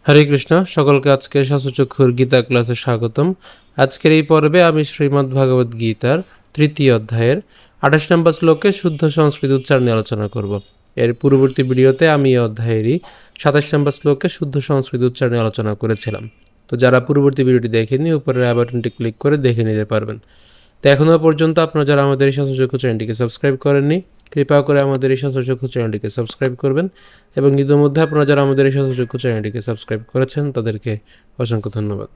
হরে কৃষ্ণ, সকলকে আজকে শাস্ত্রচক্ষুর গীতা ক্লাসে স্বাগতম। আজকের এই পর্বে আমি শ্রীমদ্ ভাগবত গীতার 3য় অধ্যায়ের 28 নম্বর শ্লোকে শুদ্ধ সংস্কৃত উচ্চারণ নিয়ে আলোচনা করব। এর পূর্ববর্তী ভিডিওতে আমি এই অধ্যায়েরই 27 নম্বর শ্লোকে শুদ্ধ সংস্কৃত উচ্চারণ নিয়ে আলোচনা করেছিলাম। তো যারা পূর্ববর্তী ভিডিওটি দেখেননি, উপরের আই বাটনটি ক্লিক করে দেখে নিতে পারবেন। তো এখনও পর্যন্ত আপনারা যারা আমাদের এই শাস্ত্রচক্ষু চ্যানেলটিকে সাবস্ক্রাইব করেননি, কৃপা করে আমাদের এই শাস্ত্রচক্ষু চ্যানেলটিকে সাবস্ক্রাইব করবেন। এবং ইতিমধ্যে আপনারা যারা আমাদের এই শাস্ত্রচক্ষু চ্যানেলটিকে সাবস্ক্রাইব করেছেন তাদেরকে অসংখ্য ধন্যবাদ।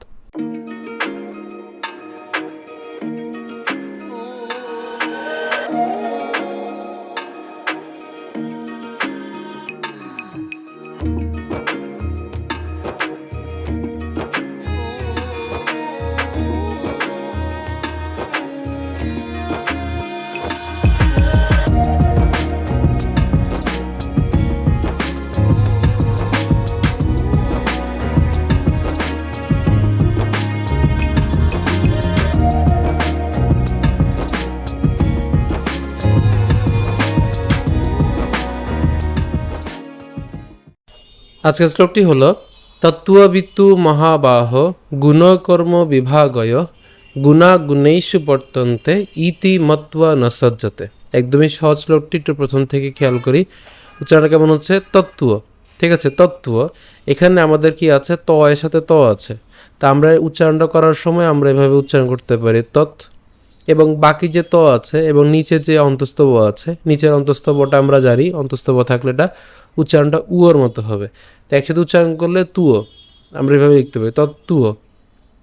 আজকের শ্লোকটি হল তত্ত্ববিত্তু মহাবাহ গুণকর্ম বিভাগয় গুণাগুণেষু বর্তন্তে ইতি মত্ত্বা ন সজ্জতে। একদমই সহজ শ্লোকটি, একটু প্রথম থেকে খেয়াল করি। উচ্চারণ কেমন হচ্ছে? তত্ত্ব। ঠিক আছে, তত্ত্ব। এখানে আমাদের কি আছে? ত এর সাথে ত আছে। তা আমরা উচ্চারণটা করার সময় আমরা এভাবে উচ্চারণ করতে পারি তৎ, এবং বাকি যে ত আছে এবং নিচে যে অন্তস্তব আছে, নিচের অন্তস্তবটা আমরা জানি, অন্তস্তব থাকলে এটা উচ্চারণটা উয়োর মতো হবে। তো একসাথে উচ্চারণ করলে তুয়ো, আমরা এভাবে লিখতে পারি তত্ত্বুয়।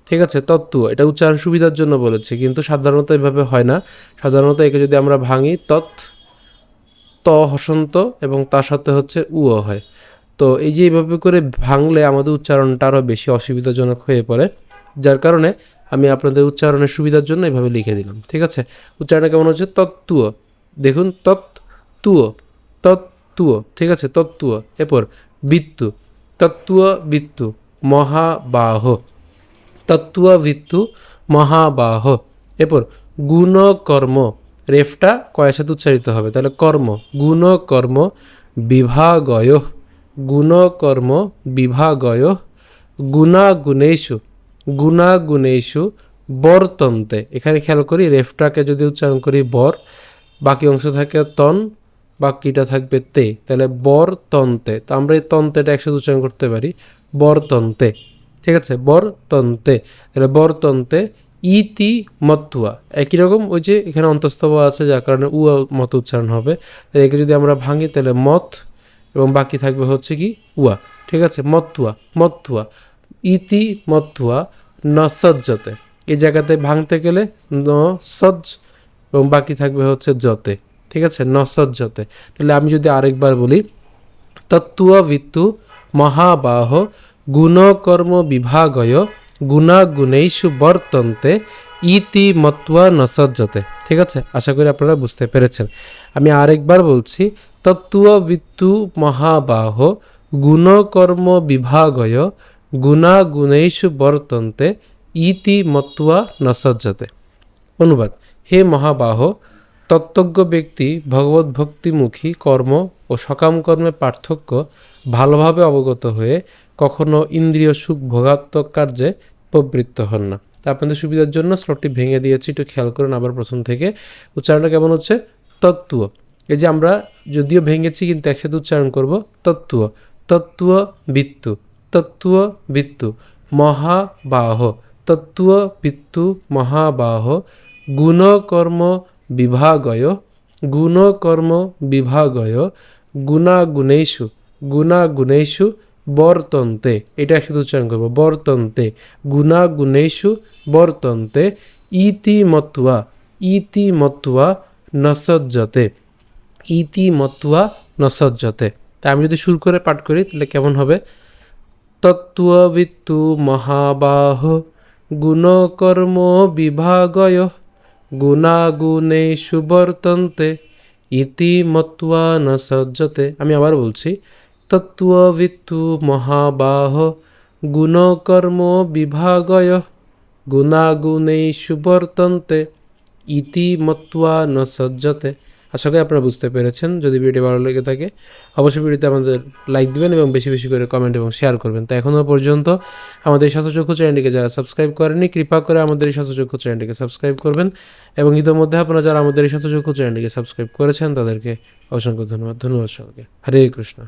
ঠিক আছে, তত্ত্ব। এটা উচ্চারণ সুবিধার জন্য বলেছে, কিন্তু সাধারণত এভাবে হয় না। সাধারণত একে যদি আমরা ভাঙি, তৎ, ত হসন্ত এবং তার সাথে হচ্ছে উয় হয়। তো এই যে এইভাবে করে ভাঙলে আমাদের উচ্চারণটা আরও বেশি অসুবিধাজনক হয়ে পড়ে, যার কারণে আমি আপনাদের উচ্চারণের সুবিধার জন্য এভাবে লিখে দিলাম। ঠিক আছে, উচ্চারণটা কেমন হচ্ছে? তত্ত্বুয়। দেখুন, তত্ত্বুয়, তত্ত্বুয়। ঠিক আছে, তত্ত্বুয়। এরপর বিত্তু, তত্ত্বুয় বিত্তু মহাবাহ, তত্ত্বুয় বিত্তু মহাবাহ। এরপর গুণকর্ম, রেফটা কয়ের সাথে উচ্চারিত হবে, তাহলে কর্ম, গুণকর্ম বিভাগয়, গুণকর্ম বিভাগয় গুণাগুণেষু, গুণাগুণেষু বর্তন্তে। এখানে খেয়াল করি, রেফটাকে যদি উচ্চারণ করি বর, বাকি অংশ থাকে তন, বাকিটা থাকবে তে, তাহলে বরতন্তে। তো আমরা এই তন্তেটা একসাথে উচ্চারণ করতে পারি বরতন্তে। ঠিক আছে, বরতন্তে, তাহলে বরতন্তে ইতি মত্তুয়া। একই রকম ওই যে এখানে অন্তস্তব আছে, যার কারণে উ মত উচ্চারণ হবে। একে যদি আমরা ভাঙি তাহলে মত, এবং বাকি থাকবে হচ্ছে কি উয়া। ঠিক আছে, মত্তুয়া, মত্তুয়া, ইতি মত্তুয়া ন সজ্জতে। এই জায়গাতে ভাঙতে গেলে ন সজ্জ, এবং বাকি থাকবে হচ্ছে যতে। ঠিক আছে, ন সজ্জতে। তাহলে আমি যদি আরেকবার বলি, তত্ত্ববিত্তু মহাবাহ গুণকর্ম বিভাগয় গুণাগুণেষু বর্তন্তে ইতি মত্ত্বা ন সজ্জতে। ঠিক আছে, আশা করি আপনারা বুঝতে পেরেছেন। আমি আরেকবার বলছি, তত্ত্ববিত্তু মহাবাহ গুণকর্ম বিভাগয় গুণাগুণেষু বর্তন্তে ইতি মত্ত্বা ন সজ্জতে। অনুবাদ: হে মহাবাহ, তত্ত্বজ্ঞ ব্যক্তি ভগবত ভক্তিমুখী কর্ম ও সকাম কর্মের পার্থক্য ভালোভাবে অবগত হয়ে কখনো ইন্দ্রিয় সুখ ভোগাত্মক কার্যে প্রবৃত্ত হন না। তা আপনাদের সুবিধার জন্য শ্লোকটি ভেঙে দিয়েছি, একটু খেয়াল করুন আবার প্রথম থেকে। উচ্চারণটা কেমন হচ্ছে? তত্ত্ব। এই যে আমরা যদিও ভেঙেছি, কিন্তু একসাথে উচ্চারণ করব তত্ত্ব, তত্ত্ব বিত্তু, তত্ত্ব বিত্তু মহাবাহ, তত্ত্ব বিত্তু মহাবাহ গুণকর্ম বিভাগয়, গুণকর্ম বিভাগয় গুণাগুণেষু, গুণাগুণেষু বর্তন্তে। এটা একসাথে উচ্চারণ করবো, বর্তন্তে, গুণাগুণেষু বর্তন্তে ইতি মত্ত্বা, ইতি মত্ত্বা ন সজ্জতে, ইতি মত্ত্বা ন সজ্জতে। তা আমি যদি সুর করে পাঠ করি তাহলে কেমন হবে? তত্ত্ববিত্তু মহাবাহ গুণকর্ম বিভাগয় গুণাগুণেষু বর্তন্তে ইতি মত্ত্বা ন সজ্জতে। আমি আবার বলছি, তত্ত্ববিত্তু মহাবাহ গুণকর্ম বিভাগয় গুণাগুণেষু বর্তন্তে ইতি মত্ত্বা ন সজ্জতে। আশা করি আপনারা বুঝতে পেরেছেন। যদি ভিডিও ভালো লেগে থাকে অবশ্যই ভিডিওতে আমাদের লাইক দিবেন এবং বেশি বেশি করে কমেন্ট এবং শেয়ার করবেন। তো এখনও পর্যন্ত আমাদের এই শতচক্ষু চ্যানেলটিকে যারা সাবস্ক্রাইব করেননি, কৃপা করে আমাদের এই শতচক্ষু চ্যানেলটিকে সাবস্ক্রাইব করবেন এবং ইতিমধ্যে আপনারা যারা আমাদের এই শতচক্ষু চ্যানেলটিকে সাবস্ক্রাইব করেছেন তাদেরকে অসংখ্য ধন্যবাদ। ধন্যবাদ সবাইকে। হরে কৃষ্ণ।